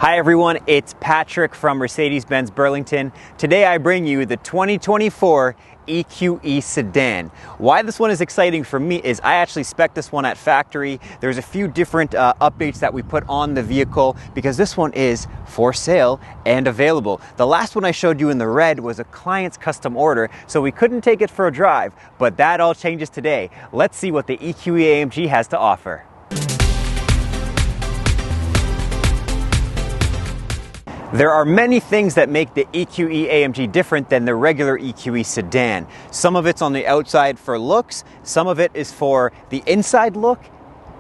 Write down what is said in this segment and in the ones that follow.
Hi everyone, it's Patrick from Mercedes-Benz Burlington. Today I bring you the 2024 EQE Sedan. Why this one is exciting for me is I actually spec'd this one at factory. There's a few different updates that we put on the vehicle because this one is for sale and available. The last one I showed you in the red was a client's custom order, so we couldn't take it for a drive, but that all changes today. Let's see what the EQE AMG has to offer. There are many things that make the EQE AMG different than the regular EQE sedan. Some of it's on the outside for looks, some of it is for the inside look,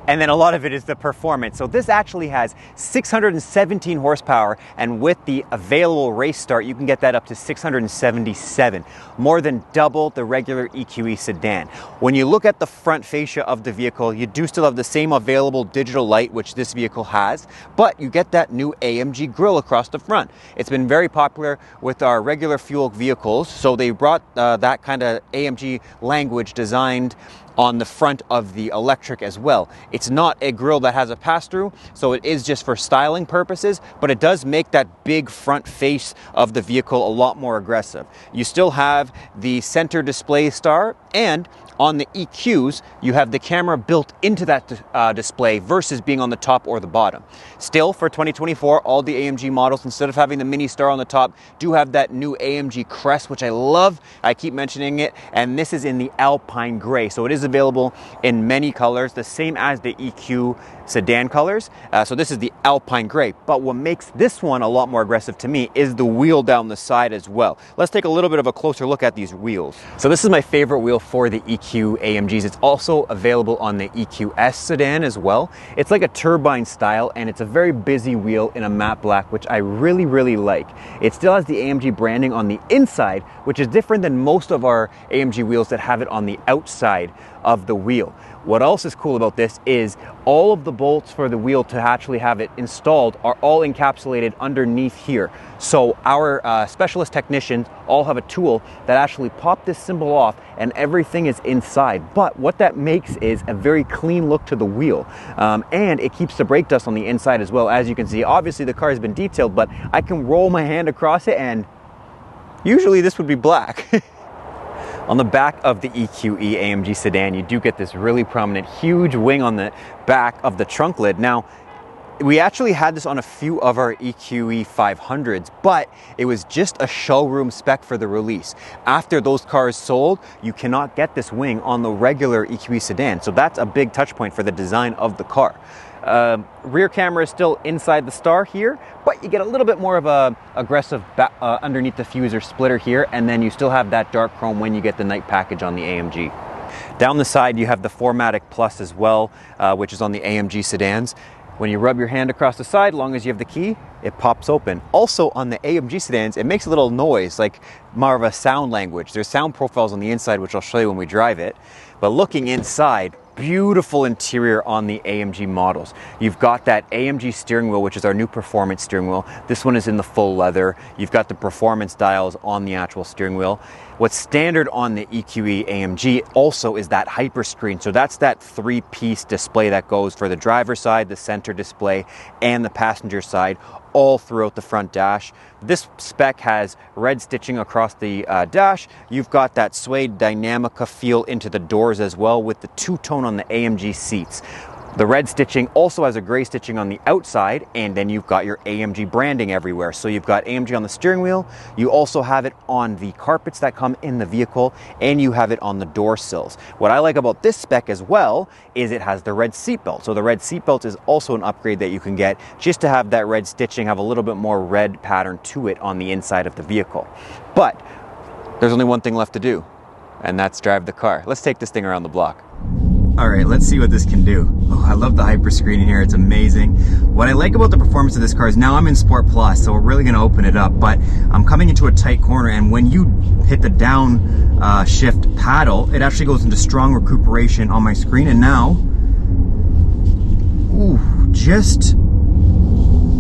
and then a lot of it is the performance. So this actually has 617 horsepower, and with the available race start, you can get that up to 677, more than double the regular EQE sedan. When you look at the front fascia of the vehicle, you do still have the same available digital light, which this vehicle has, but you get that new AMG grille across the front. It's been very popular with our regular fuel vehicles, so they brought that kind of AMG language designed on the front of the electric as well. It's not a grille that has a pass-through, so it is just for styling purposes, but it does make that big front face of the vehicle a lot more aggressive. You still have the center display star, and on the EQs, you have the camera built into that display versus being on the top or the bottom. Still, for 2024, all the AMG models, instead of having the mini star on the top, do have that new AMG crest, which I love. I keep mentioning it, and this is in the Alpine Gray, so it is available in many colors, the same as the EQ sedan colors. So this is the Alpine Gray, but what makes this one a lot more aggressive to me is the wheel down the side as well. Let's take a little bit of a closer look at these wheels. So this is my favorite wheel for the EQ AMGs. It's also available on the EQS sedan as well. It's like a turbine style, and it's a very busy wheel in a matte black, which I really like. It still has the AMG branding on the inside, which is different than most of our AMG wheels that have it on the outside of the wheel. What else is cool about this is all of the bolts for the wheel to actually have it installed are all encapsulated underneath here. So our specialist technicians all have a tool that actually pop this symbol off and everything is inside. But what that makes is a very clean look to the wheel. And it keeps the brake dust on the inside as well. As you can see, obviously the car has been detailed, but I can roll my hand across it and usually this would be black. On the back of the EQE AMG sedan, you do get this really prominent, huge wing on the back of the trunk lid. Now, we actually had this on a few of our EQE 500s, but it was just a showroom spec for the release. After those cars sold, you cannot get this wing on the regular EQE sedan. So that's a big touch point for the design of the car. Rear camera is still inside the star here, but you get a little bit more of a aggressive underneath the diffuser splitter here, and then you still have that dark chrome when you get the night package on the AMG. Down the side you have the 4MATIC Plus as well, which is on the AMG sedans. When you rub your hand across the side, long as you have the key, it pops open. Also on the AMG sedans, it makes a little noise, like more of a sound language. There's sound profiles on the inside, which I'll show you when we drive it. But looking inside, beautiful interior on the AMG models. You've got that AMG steering wheel, which is our new performance steering wheel. This one is in the full leather. You've got the performance dials on the actual steering wheel. What's standard on the EQE AMG also is that hyper screen. So that's that three-piece display that goes for the driver's side, the center display, and the passenger side, all throughout the front dash. This spec has red stitching across the dash. You've got that suede Dynamica feel into the doors as well with the two-tone on the AMG seats. The red stitching also has a gray stitching on the outside, and then you've got your AMG branding everywhere. So you've got AMG on the steering wheel, you also have it on the carpets that come in the vehicle, and you have it on the door sills. What I like about this spec as well is it has the red seatbelt. So the red seatbelt is also an upgrade that you can get just to have that red stitching, have a little bit more red pattern to it on the inside of the vehicle. But there's only one thing left to do, and that's drive the car. Let's take this thing around the block. All right, let's see what this can do. Oh, I love the hyper screen in here, it's amazing. What I like about the performance of this car is now I'm in Sport Plus, so we're really gonna open it up, but I'm coming into a tight corner, and when you hit the down shift paddle, it actually goes into strong recuperation on my screen, and now, ooh, just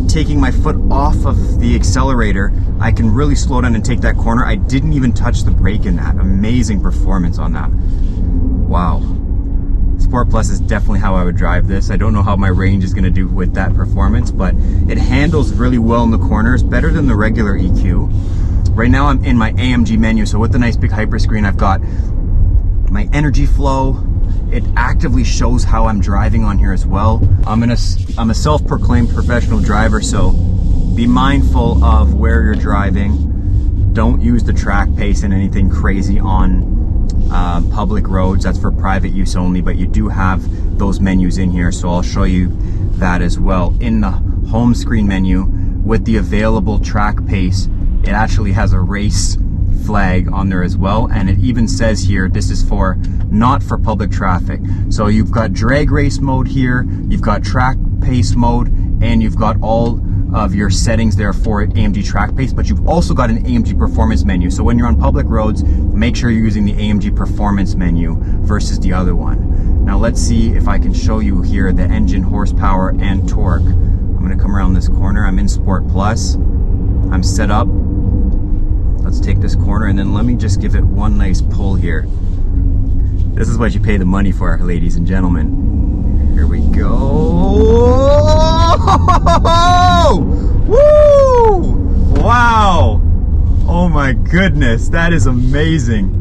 taking my foot off of the accelerator, I can really slow down and take that corner. I didn't even touch the brake in that. Amazing performance on that. Wow. It's Sport Plus is definitely how I would drive this. I don't know how my range is going to do with that performance, but it handles really well in the corners, better than the regular EQ. Right now I'm in my AMG menu, so with the nice big hyper screen, I've got my energy flow. It actively shows how I'm driving on here as well. I'm a self-proclaimed professional driver, so be mindful of where you're driving. Don't use the track pace and anything crazy on public roads. That's for private use only, but you do have those menus in here, so I'll show you that as well. In the home screen menu, with the available track pace, it actually has a race flag on there as well, and it even says here this is for not for public traffic. So you've got drag race mode here, you've got track pace mode, and you've got all of your settings there for AMG track pace, but you've also got an AMG performance menu. So when you're on public roads, make sure you're using the AMG performance menu versus the other one. Now let's see if I can show you here the engine horsepower and torque. I'm gonna come around this corner. I'm in Sport Plus. I'm set up. Let's take this corner, and then let me just give it one nice pull here. This is what you pay the money for, ladies and gentlemen. Here we go. Woo! Wow! Oh my goodness, that is amazing.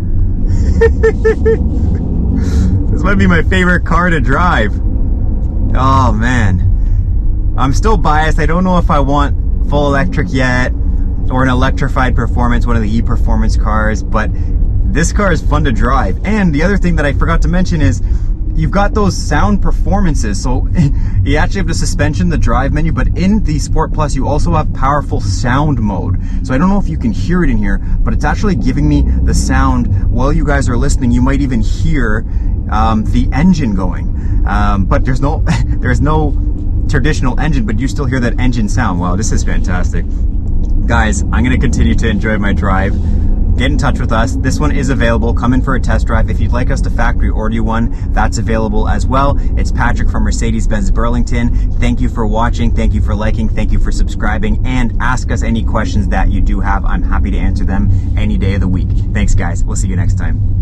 This might be my favorite car to drive. Oh man. I'm still biased. I don't know if I want full electric yet, or an electrified performance, one of the e-performance cars, but this car is fun to drive. And the other thing that I forgot to mention is you've got those sound performances. So you actually have the suspension, the drive menu, but in the Sport Plus you also have powerful sound mode. So I don't know if you can hear it in here, but it's actually giving me the sound while you guys are listening. You might even hear the engine going, but there's no traditional engine, but you still hear that engine sound. Wow, this is fantastic. Guys, I'm going to continue to enjoy my drive. Get in touch with us. This one is available. Come in for a test drive. If you'd like us to factory order you one, that's available as well. It's Patrick from Mercedes-Benz Burlington. Thank you for watching. Thank you for liking. Thank you for subscribing. And ask us any questions that you do have. I'm happy to answer them any day of the week. Thanks, guys. We'll see you next time.